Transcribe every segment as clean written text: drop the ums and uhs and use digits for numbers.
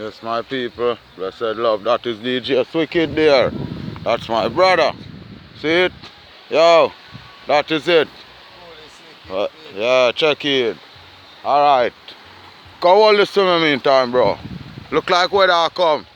Yes, my people, blessed love, that is DJ Wicked there. That's my brother. See it? Yo, that is it. Yeah, check it. Alright. Come hold this to me meantime, bro. Look like where I come.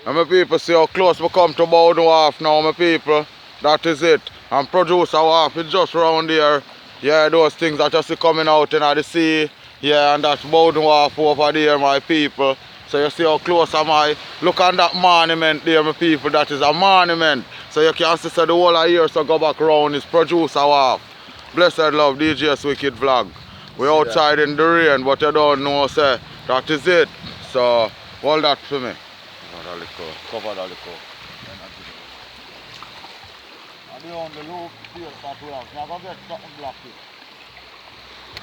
And my people see how close we come to Bowden Wharf now, my people. That is it. And Producer Wharf is just round here. Yeah, those things that just coming out in the sea. Yeah, and that's Bowden Wharf over there, my people. So you see how close am I? Look on that monument there, my people. That is a monument. So you can see the whole of here, so go back round. It's Producer Wharf. Blessed love, DJ's Wicked Vlog. We're outside in the rain, but you don't know, say, that is it. So, hold that for me. Cover the liquor.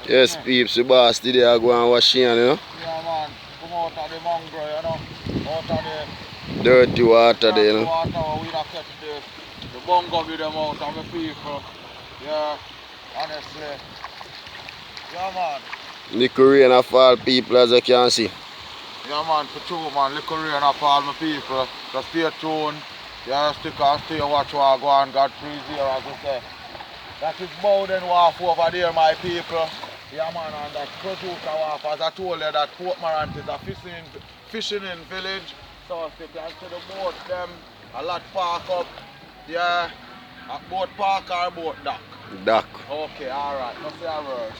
Yes, peeps, the boss today I go and wash in, you know. Yeah, man. Come out of the mangrove, you know. Out of the dirty water there, you know. Water, we have kept the bungo with them out of the people. Yeah, honestly. Yeah, man. Little rain a fall, people, as you can see. Yeah, man, for true, man. Little rain a fall, my people. Just stay tuned. Yeah, stick and stay watch what go on. Godfrey here, as I say. That is Bowden Wharf over there, my people. Yeah, man, and that's Producer Wharf. As I told you, that Port Morant is a fishing in village. So you can see the boat, them, a lot park up. Yeah, a boat park or a boat dock? Dock. Okay, alright, no say a word.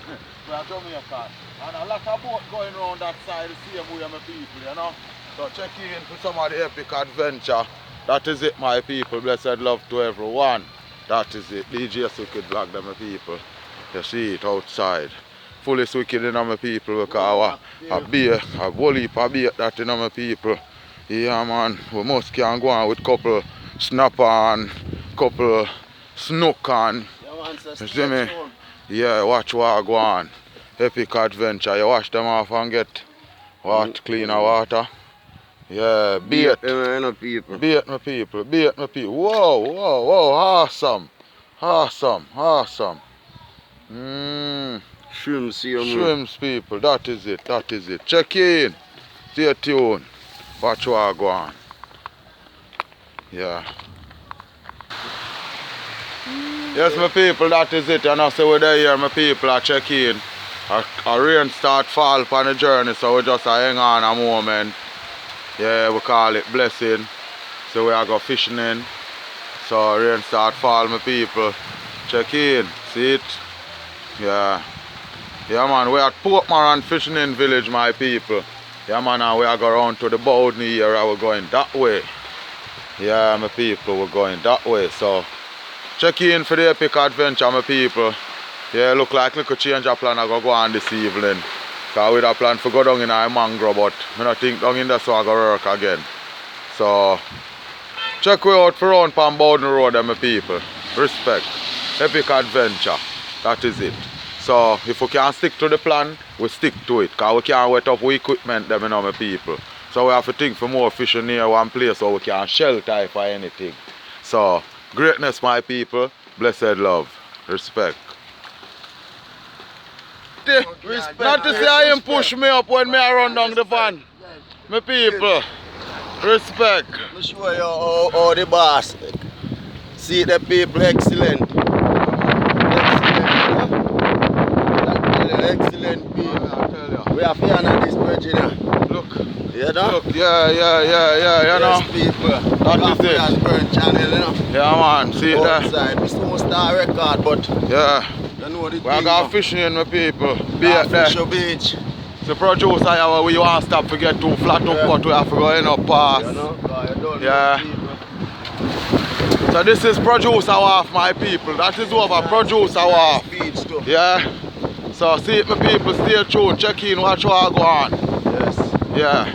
We are Jamaican. And a lot of boat going around that side the same way, my people, you know. So check in for some of the epic adventure. That is it, my people. Blessed love to everyone. That is it. DJ's Wicked Vlog, them, my people. You see it outside. Fully wicked, you know, my people, because a beer, a whole heap of beer, that, you know, my people. Yeah, man, we must can go on with couple snapper and couple snook and, you see me? Yeah, watch what go on. Epic adventure. You wash them off and get what, cleaner water. Yeah, bait. People. Bait, my people. Bait, my people. Whoa, whoa, whoa. Awesome. Awesome. Awesome. Shrimps here, man. Shrimps, people. That is it. That is it. Check in. Stay tuned. Watch what go on. Yeah. Yes, my people, that is it. And I say we're there here, my people, I check in. A rain start fall upon the journey, so we just hang on a moment. Yeah, we call it blessing. So we are go fishing in. So rain start fall, my people. Check in. See it? Yeah. Yeah, man, we are at Port Morant fishing in village, my people. Yeah, man, and we are going around to the Bowden area. We're going that way. Yeah, my people, we're going that way. So check in for the epic adventure, my people. Yeah, look like little change of plan I go on this evening. Because we have plan to go down in a mangrove, but I don't think down in there so I go work again. So check we out for round pan Bowden Road, my people. Respect. Epic adventure. That is it. So if we can stick to the plan, we stick to it. Because we can't wet up with equipment, them, you know, my people. So we have to think for more fishing near one place so we can shelter for anything. So greatness, my people. Blessed love. Respect. Respect. Not to say I him push me up when me I run down the van. My people. Respect. Let me show you how the boss. See the people excellent. Excellent people. I tell you. We have here on this bridge, you know. Look. You know? Look, yeah, you know. Yes, people. That is it. Burn channel, you know. Yeah, man, see it there. Outside. We still start record, but yeah. you know the We are going fishing in, my people. Be at there. Fisher Beach. The producer here, we want to stop to get too flat up, but we have to go in up past. You know? You don't Yeah. know So this is Producer Wharf, my people. That is over Producer Wharf. Beach too. Yeah. So see it, my people, stay tuned, check in, watch what go on. Yes. Yeah.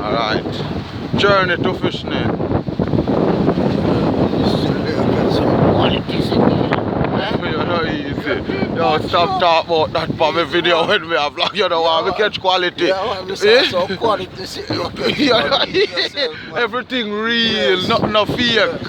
Alright. Journey to fishing in. You know easy. Yo, stop talking about that for my video when we have vlog, you know what, we catch quality. Yeah, this is so quality. Everything real, nothing no fake.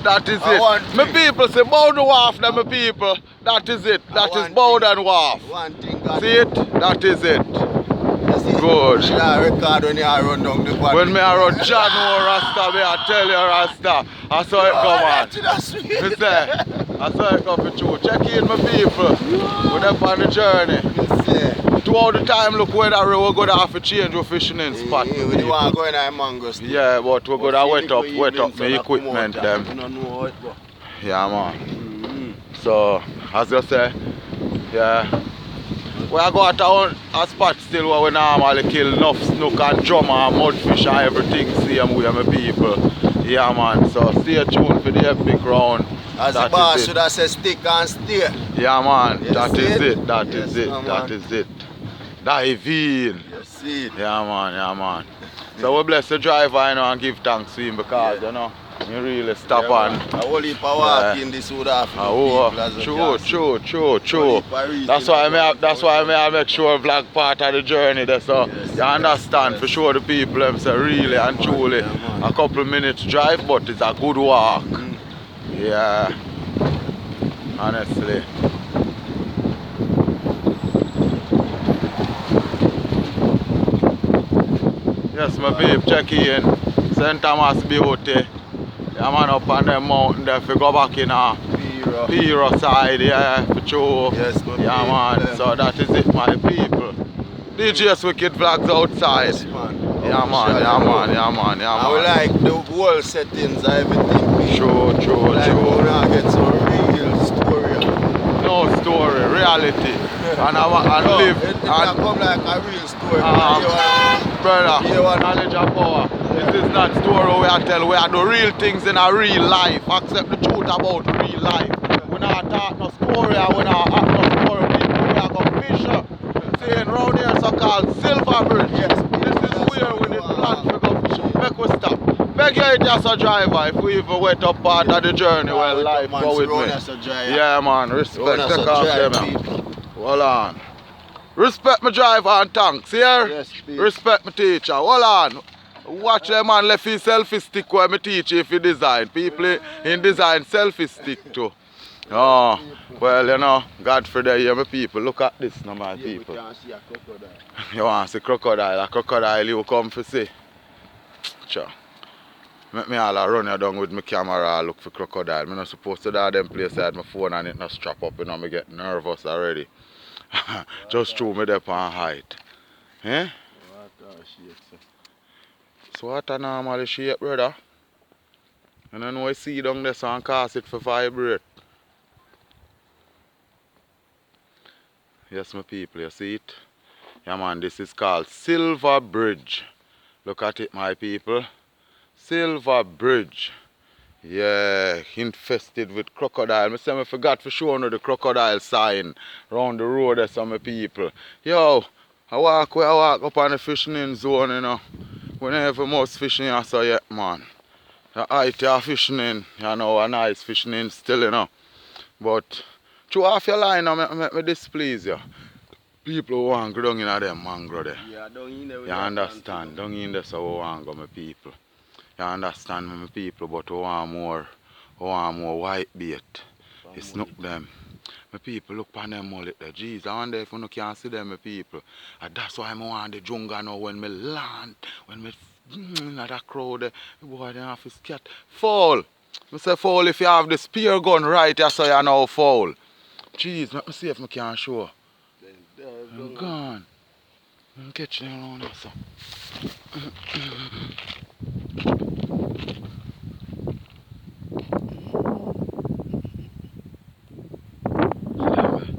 That is it. My people say Bowden Wharf, them my people. That is it. That is Bowden Wharf. One thing. See it? That is it. You see, Good. Should I record when you run down the body? When me a run John or Rasta, me I tell you Rasta. I saw it come on. Me say, I saw it come for true. Check in my people. We're up on the journey. Throughout the time, look where that we're going to have to change our fishing in spot. Yeah, we want to go in our mangoes. Yeah, but we're going to wet up my equipment them. Yeah, man. So, as you say, yeah. We are going to a spot still where we normally kill enough snook and drum and mudfish and everything same way, my people. Yeah, man. So stay tuned for the epic round. As the boss should have said, stick and stay. Yeah, man. Yes, That is it. That yes, is it. no, That is it. Dive in. Yes, it. Yeah, man. Yeah, man. So we bless the driver, you know, and give thanks to him because, you know, you really stop on. A whole heap of walk in this would have true. That's why I make sure vlog part of the journey there, so you understand for sure the people them say really and truly a couple minutes drive, but it's a good walk. Yeah. Honestly. Yes, my babe, check in. St. Thomas Bate. Yeah, man, up on the mountain there, if you go back in Piro side, yeah, for sure. Yes, yeah, man, so that is it, my people. DJ's Wicked Vlogs outside. Yes, man. Yeah, man. I would like the whole settings and everything. True. Like we now get some real story. No story, reality. And I live. It come like a real story. Brother, knowledge and power. This is not story we are tell. We are the real things in a real life. Accept the truth about real life. We not talk no story and we not act no story. People we are going fish. Saying round here so called Silver Bridge. Yes. This is where we need plan to go fishing. Make we stop. Beg you just a driver if we even went up part of the journey where life go with me. Yeah, man. Respect the off them. Hold on. Respect my driver and thanks, here. Yes, respect my teacher. Hold on. Watch them man left his selfie stick where me teach if he design. People in design selfie stick too. Oh, well, you know, Godfrey there, here, my people. Look at this now, my people. We can see a crocodile. You want to see crocodile? A crocodile you come for see. Sure. Make me all run you down with my camera look for crocodile. I'm not supposed to do them place I had my phone and it not strap up, you know, I get nervous already. Just throw me there on height. Eh? So what a normal shape, brother. And I know I see down there so I cause it for vibrate. Yes, my people, you see it? Yeah, man, this is called Silver Bridge. Look at it, my people. Silver Bridge. Yeah, infested with crocodile. I say I forgot for sure the crocodile sign around the road there, some people. Yo, I walk up on the fishing in zone, you know. We never most fishing here so yet, man. The height you are fishing in, you know, a nice fishing in still, you know. But through off your line now, make me displease you. People who want to go down in them mangrove there. Yeah, down in there. You understand? Down in there so we want to go, my people. You understand, my people, but we want more white bait. You snook them. My people, look on them mullet there. Jeez, I wonder if you can't see them, my people. And that's why I want the jungle now when me land, when me that crowd there, boy, they have to scat. Foul! I say foul if you have the spear gun right, that's how you know foul. Jeez, let me see if I can show. I'm gone. I'm catching them around here, so.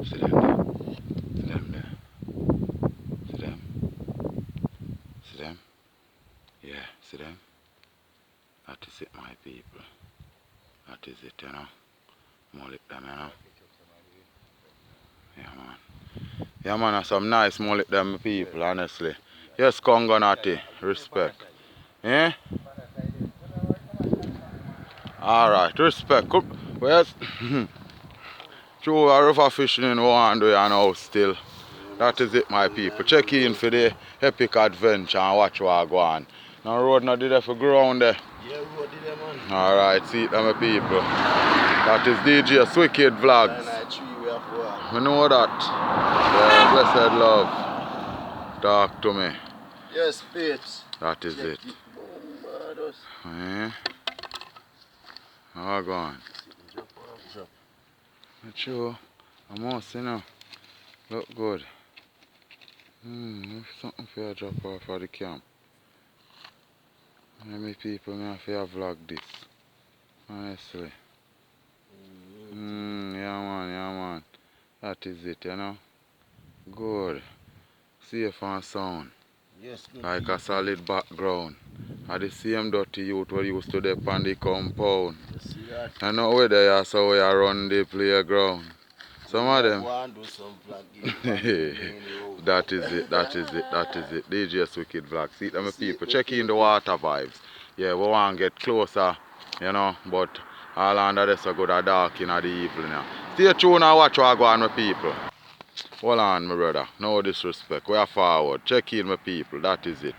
See them there. See them. See them. Yeah, see them. That is it, my people. That is it, you know. Mullet them, you know. Yeah, man. Yeah, man, that's some nice mullet them people, honestly. Yes, Congo Natty. Respect. Eh? Alright, respect. Well, true, a river fishing in one do you know still. That is it, my people. Check in for the epic adventure and watch what go on. Now road not did there for ground there. Yeah, road did there, man. Alright, see it my people. That is DJ's Wicked Vlogs. I know that. Yeah, blessed love. Talk to me. Yes, babes. That is it. Eh? All gone. Not sure. I'm all see now. Look good. Something for a drop off for the camp. Many people may have to vlog this. Honestly. Yeah man. That is it, you know. Good. Safe and sound. Yes, good. Like a solid background. And the same dirty youth we used to dip on the compound. You see that? And now where they are, so we are run the playground. Some of them. Go and do some vlogging. That is it. DJ's Wicked Vlog. See them people. Check in the water vibes. Yeah, we want to get closer, you know, but all under this are good at dark in the evening. Yeah. Stay tuned and watch what go on my people. Hold on, my brother. No disrespect. We are forward. Check in my people. That is it.